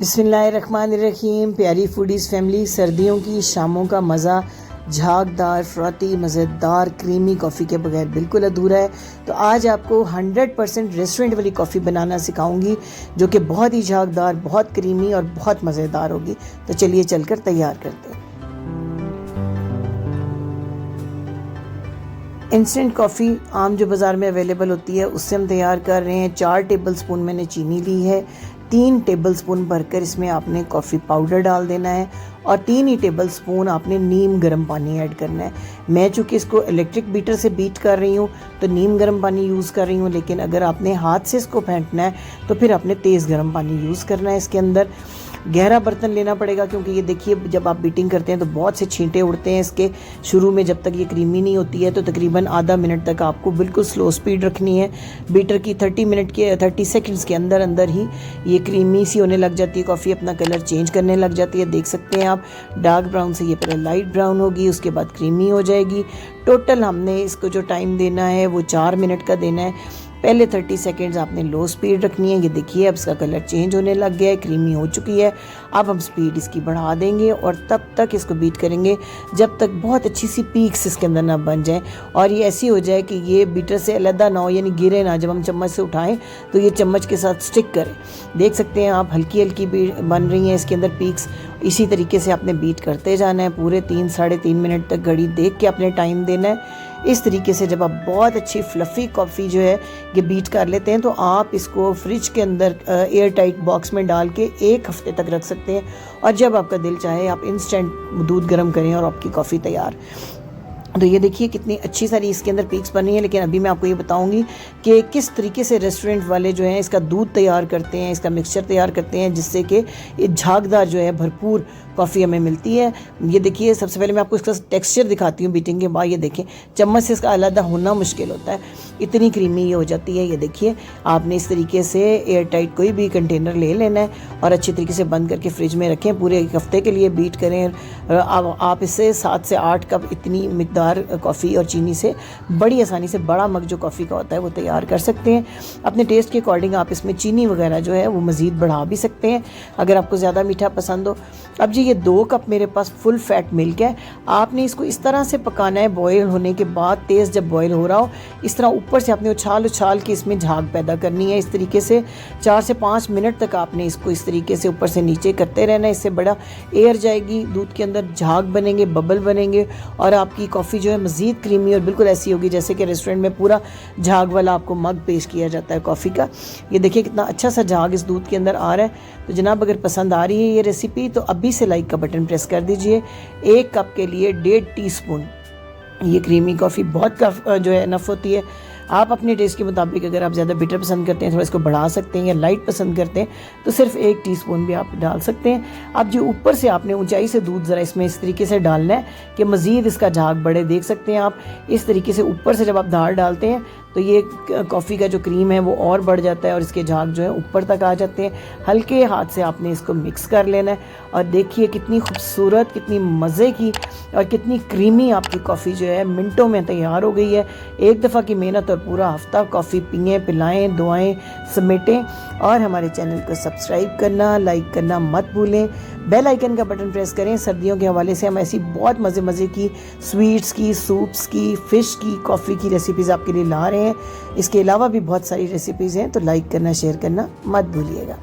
बिस्मिल्लाहिर्रहमानिर्रहीम। प्यारी foodies family, सर्दियों की शामों का मज़ा झागदार, फ्रॉती, मज़ेदार क्रीमी कॉफ़ी के बगैर बिल्कुल अधूरा है। तो आज आपको 100% रेस्टोरेंट वाली कॉफ़ी बनाना सिखाऊंगी, जो कि बहुत ही झागदार, बहुत क्रीमी और बहुत मज़ेदार होगी। तो चलिए चलकर तैयार करते हैं। इंस्टेंट कॉफ़ी आम जो बाज़ार में अवेलेबल होती है उससे हम तैयार कर रहे हैं। 4 टेबल स्पून मैंने चीनी ली है। 3 टेबल स्पून भरकर इसमें आपने कॉफ़ी पाउडर डाल देना है और 3 ही टेबल स्पून आपने नीम गर्म पानी ऐड करना है। मैं चूँकि इसको इलेक्ट्रिक बीटर से बीट कर रही हूँ तो नीम गर्म पानी यूज़ कर रही हूँ, लेकिन अगर आपने हाथ से इसको फेंटना है तो फिर आपने तेज़ गर्म पानी यूज़ करना है। इसके अंदर गहरा बर्तन लेना पड़ेगा, क्योंकि ये देखिए जब आप बीटिंग करते हैं तो बहुत से छींटे उड़ते हैं इसके शुरू में। जब तक ये क्रीमी नहीं होती है तो तकरीबन आधा मिनट तक आपको बिल्कुल स्लो स्पीड रखनी है। बीटर की 30 सेकंड्स के अंदर अंदर ही ये क्रीमी सी होने लग जाती है कॉफ़ी, अपना कलर चेंज करने लग जाती है। देख सकते हैं आप, डार्क ब्राउन से ये पहले लाइट ब्राउन होगी, उसके बाद क्रीमी हो जाएगी। टोटल हमने इसको जो टाइम देना है वो 4 मिनट का देना है। पहले 30 सेकेंड्स आपने लो स्पीड रखनी है। ये देखिए अब इसका कलर चेंज होने लग गया है, क्रीमी हो चुकी है। अब हम स्पीड इसकी बढ़ा देंगे और तब तक इसको बीट करेंगे जब तक बहुत अच्छी सी पीक्स इसके अंदर ना बन जाए और ये ऐसी हो जाए कि ये बीटर से अलग ना हो, यानी गिरे ना। जब हम चम्मच से उठाएं तो ये चम्मच के साथ स्टिक करे। देख सकते हैं आप, हल्की हल्की बन रही हैं इसके अंदर पीक्स। इसी तरीके से आपने बीट करते जाना है पूरे 3-3.5 मिनट तक। घड़ी देख के आपने टाइम देना है। इस तरीके से जब आप बहुत अच्छी फ्लफ़ी कॉफ़ी जो है ये बीट कर लेते हैं तो आप इसको फ्रिज के अंदर एयर टाइट बॉक्स में डाल के 1 हफ़्ते तक रख सकते हैं। और जब आपका दिल चाहे आप इंस्टेंट दूध गर्म करें और आपकी कॉफ़ी तैयार। तो ये देखिए कितनी अच्छी सारी इसके अंदर पीक्स बनी है। लेकिन अभी मैं आपको ये बताऊंगी कि किस तरीके से रेस्टोरेंट वाले जो हैं इसका दूध तैयार करते हैं, इसका मिक्सचर तैयार करते हैं, जिससे कि ये झागदार जो है भरपूर कॉफ़ी हमें मिलती है। ये देखिए सबसे पहले मैं आपको इसका टेक्सचर दिखाती हूँ बीटिंग के बाद। ये देखिए चम्मच से इसका अलग होना मुश्किल होता है, इतनी क्रीमी ये हो जाती है। ये देखिए आपने इस तरीके से एयर टाइट कोई भी कंटेनर ले लेना है और अच्छी तरीके से बंद करके फ्रिज में रखें। पूरे 1 हफ़्ते के लिए बीट करें। आप इससे 7 से 8 कप इतनी मिकदार कॉफ़ी और चीनी से बड़ी आसानी से बड़ा मग जो कॉफ़ी का होता है वो तैयार कर सकते हैं। अपने टेस्ट के अकॉर्डिंग आप इसमें चीनी वगैरह जो है वो मज़ीद बढ़ा भी सकते हैं अगर आपको ज़्यादा मीठा पसंद हो। अब जी ये 2 कप मेरे पास फुल फैट मिल्क है। आपने इसको इस तरह से पकाना है, बॉयल होने के बाद तेज़ जब बॉयल हो रहा हो इस तरह ऊपर से आपने उछाल के इसमें झाग पैदा करनी है। इस तरीके से 4 से 5 मिनट तक आपने इसको इस तरीके से ऊपर से नीचे करते रहना है। इससे बड़ा एयर जाएगी, दूध के अंदर झाग बनेंगे, बबल बनेंगे और आपकी कॉफ़ी जो है मज़ीद क्रीमी और बिल्कुल ऐसी होगी जैसे कि रेस्टोरेंट में पूरा झाग वाला आपको मग पेश किया जाता है कॉफ़ी का। ये देखिए कितना अच्छा सा झाग इस दूध के अंदर आ रहा है। तो जनाब अगर पसंद आ रही है ये रेसिपी तो अभी से लाइक का बटन प्रेस कर दीजिए। 1 कप के लिए 1.5 टीस्पून ये क्रीमी कॉफ़ी बहुत जो है इनफ होती है। आप अपने टेस्ट के मुताबिक अगर आप ज़्यादा बिटर पसंद करते हैं थोड़ा इसको बढ़ा सकते हैं, या लाइट पसंद करते हैं तो सिर्फ 1 टीस्पून भी आप डाल सकते हैं। अब जो ऊपर से आपने ऊंचाई से दूध ज़रा इसमें इस तरीके से डालना है कि मज़ीद इसका झाग बढ़े। देख सकते हैं आप इस तरीके से ऊपर से जब आप दाल डालते हैं तो ये कॉफ़ी का जो क्रीम है वो और बढ़ जाता है और इसके झाग जो है ऊपर तक आ जाते हैं। हल्के हाथ से आपने इसको मिक्स कर लेना है और देखिए कितनी खूबसूरत, कितनी मज़े की और कितनी क्रीमी आपकी कॉफ़ी जो है मिनटों में तैयार हो गई है। एक दफ़ा की मेहनत और पूरा हफ्ता कॉफ़ी पिएं, पिलाएं, दुआएं समेटें। और हमारे चैनल को सब्सक्राइब करना, लाइक करना मत भूलें। बेल आइकन का बटन प्रेस करें। सर्दियों के हवाले से हम ऐसी बहुत मज़े की स्वीट्स की, सूप्स की, फ़िश की, कॉफ़ी की रेसिपीज़ आपके लिए ला रहे हैं। इसके अलावा भी बहुत सारी रेसिपीज़ हैं, तो लाइक करना, शेयर करना मत भूलिएगा।